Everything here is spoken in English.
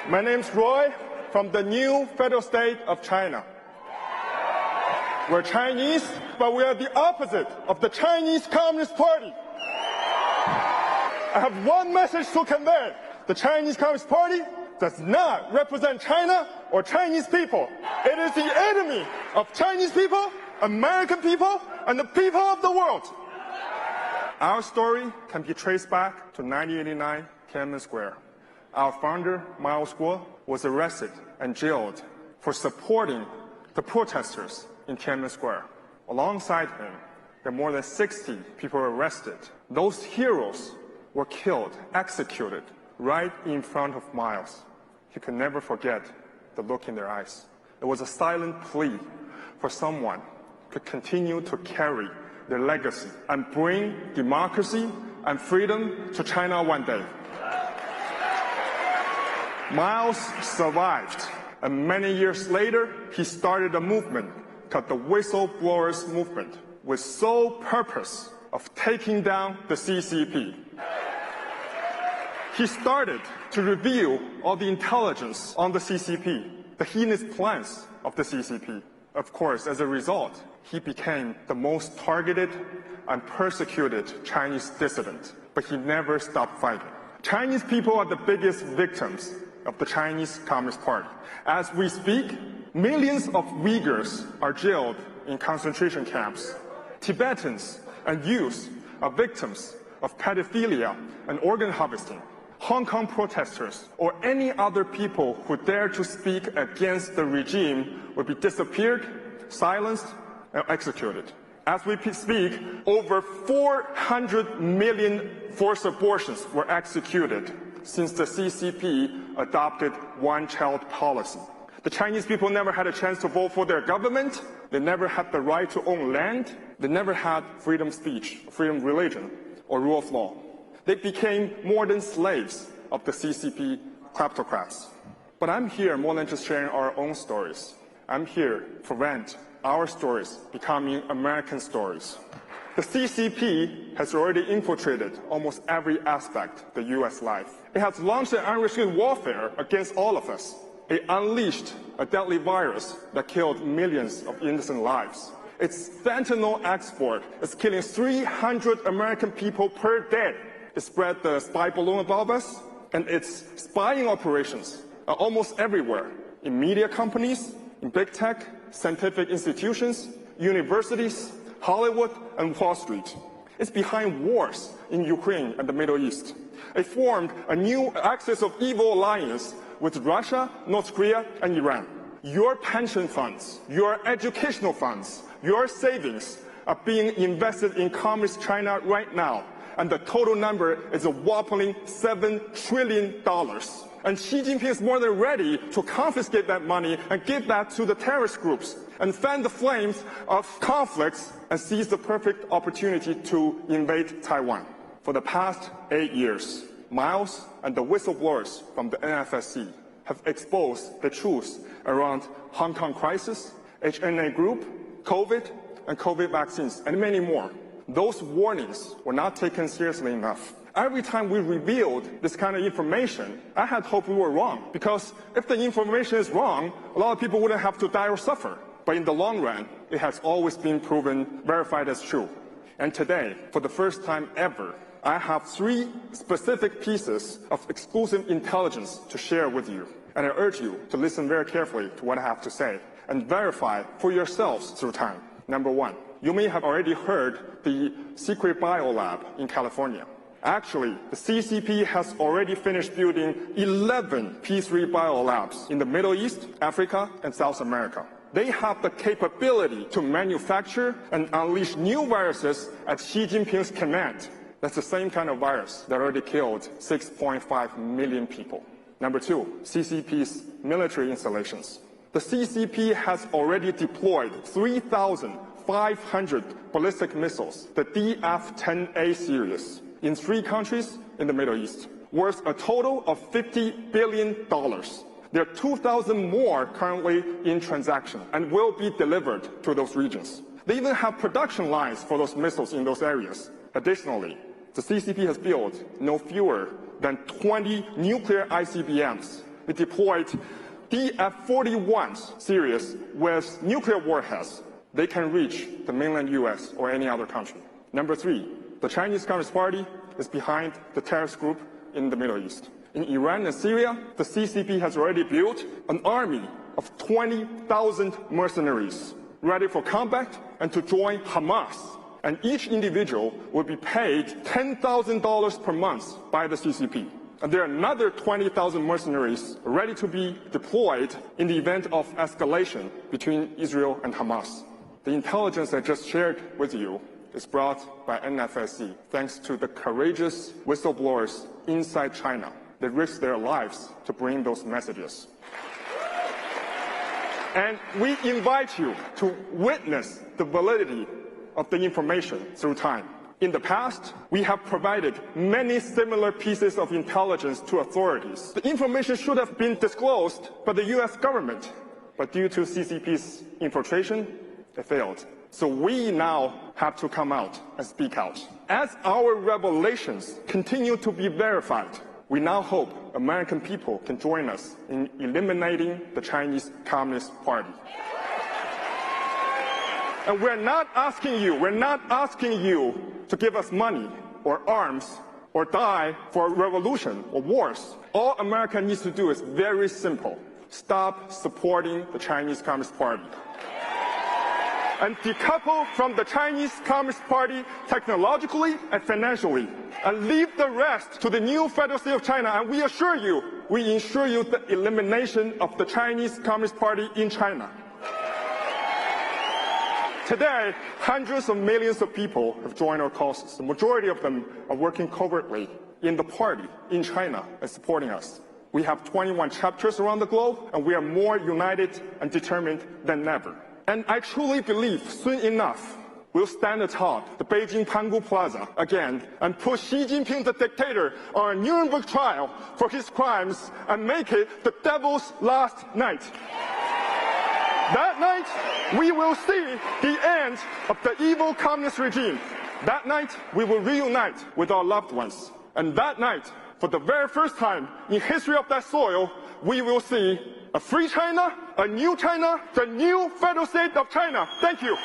My name's Roy from the new federal state of China. We're Chinese, but we are the opposite of the Chinese Communist Party. I have one message to convey. The Chinese Communist Party does not represent China or Chinese people. It is the enemy of Chinese people, American people, and the people of the world. Our story can be traced back to 1989 Tiananmen Square. Our founder, Mao Guo, was arrested and jailed for supporting the protesters in Tiananmen Square. Alongside him, there were more than 60 people arrested. Those heroes were killed, executed, right in front of Mao. He could never forget the look in their eyes. It was a silent plea for someone to continue to carry their legacy and bring democracy and freedom to China one day. Mao survived, and many years later, he started a movement called the Whistleblowers Movement, with sole purpose of taking down the CCP. He started to reveal all the intelligence on the CCP, the heinous plans of the CCP. Of course, as a result, he became the most targeted and persecuted Chinese dissident, but he never stopped fighting. Chinese people are the biggest victims of the Chinese Communist Party. As we speak, millions of Uyghurs are jailed in concentration camps. Tibetans and youths are victims of pedophilia and organ harvesting. Hong Kong protesters or any other people who dare to speak against the regime will be disappeared, silenced, and executed. As we speak, over 400 million forced abortions were executed since the CCP adopted one-child policy. The Chinese people never had a chance to vote for their government. They never had the right to own land. They never had freedom of speech, freedom of religion, or rule of law. They became more than slaves of the CCP kleptocrats. But I'm here more than just sharing our own stories. I'm here to prevent our stories becoming American stories. The CCP has already infiltrated almost every aspect of the U.S. life. It has launched an unrestricted warfare against all of us. It unleashed a deadly virus that killed millions of innocent lives. Its fentanyl export is killing 300 American people per day. It spread the spy balloon above us, and its spying operations are almost everywhere, in media companies, in big tech, scientific institutions, universities, Hollywood, and Wall Street. It's behind wars in Ukraine and the Middle East. It formed a new axis of evil alliance with Russia, North Korea, and Iran. Your pension funds, your educational funds, your savings are being invested in Communist China right now, and the total number is a whopping $7 trillion. And Xi Jinping is more than ready to confiscate that money and give that to the terrorist groups and fan the flames of conflicts and seize the perfect opportunity to invade Taiwan. For the past 8 years, Mao and the whistleblowers from the NFSC have exposed the truth around Hong Kong crisis, HNA group, COVID, and COVID vaccines, and many more. Those warnings were not taken seriously enough. Every time we revealed this kind of information, I had hoped we were wrong, because if the information is wrong, a lot of people wouldn't have to die or suffer. But in the long run, it has always been proven, verified as true. And today, for the first time ever, I have 3 specific pieces of exclusive intelligence to share with you. And I urge you to listen very carefully to what I have to say and verify for yourselves through time. Number 1, you may have already heard the secret biolab in California. Actually, the CCP has already finished building 11 P3 biolabs in the Middle East, Africa, and South America. They have the capability to manufacture and unleash new viruses at Xi Jinping's command. That's the same kind of virus that already killed 6.5 million people. Number 2, CCP's military installations. The CCP has already deployed 3,500 ballistic missiles, the DF-10A series, in 3 countries in the Middle East, worth a total of $50 billion. There are 2,000 more currently in transaction and will be delivered to those regions. They even have production lines for those missiles in those areas. Additionally, the CCP has built no fewer than 20 nuclear ICBMs, we deployed DF-41 series with nuclear warheads. They can reach the mainland US or any other country. Number 3, the Chinese Communist Party is behind the terrorist group in the Middle East. In Iran and Syria, the CCP has already built an army of 20,000 mercenaries ready for combat and to join Hamas. And each individual will be paid $10,000 per month by the CCP. And there are another 20,000 mercenaries ready to be deployed in the event of escalation between Israel and Hamas. The intelligence I just shared with you is brought by NFSC thanks to the courageous whistleblowers inside China that risked their lives to bring those messages. And we invite you to witness the validity of the information through time. In the past, we have provided many similar pieces of intelligence to authorities. The information should have been disclosed by the US government, but due to CCP's infiltration, it failed. So we now have to come out and speak out. As our revelations continue to be verified, we now hope American people can join us in eliminating the Chinese Communist Party. And we're not asking you to give us money or arms or die for revolution or wars. All America needs to do is very simple. Stop supporting the Chinese Communist Party. And decouple from the Chinese Communist Party technologically and financially. And leave the rest to the new Federal State of China. And we ensure you the elimination of the Chinese Communist Party in China. Today, hundreds of millions of people have joined our causes. The majority of them are working covertly in the party in China and supporting us. We have 21 chapters around the globe, and we are more united and determined than ever. And I truly believe soon enough, we'll stand atop the Beijing Pangu Plaza again and put Xi Jinping, the dictator, on a Nuremberg trial for his crimes and make it the devil's last night. That night, we will see the end of the evil communist regime. That night, we will reunite with our loved ones. And that night, for the very first time in history of that soil, we will see a free China, a new China, the new Federal State of China. Thank you.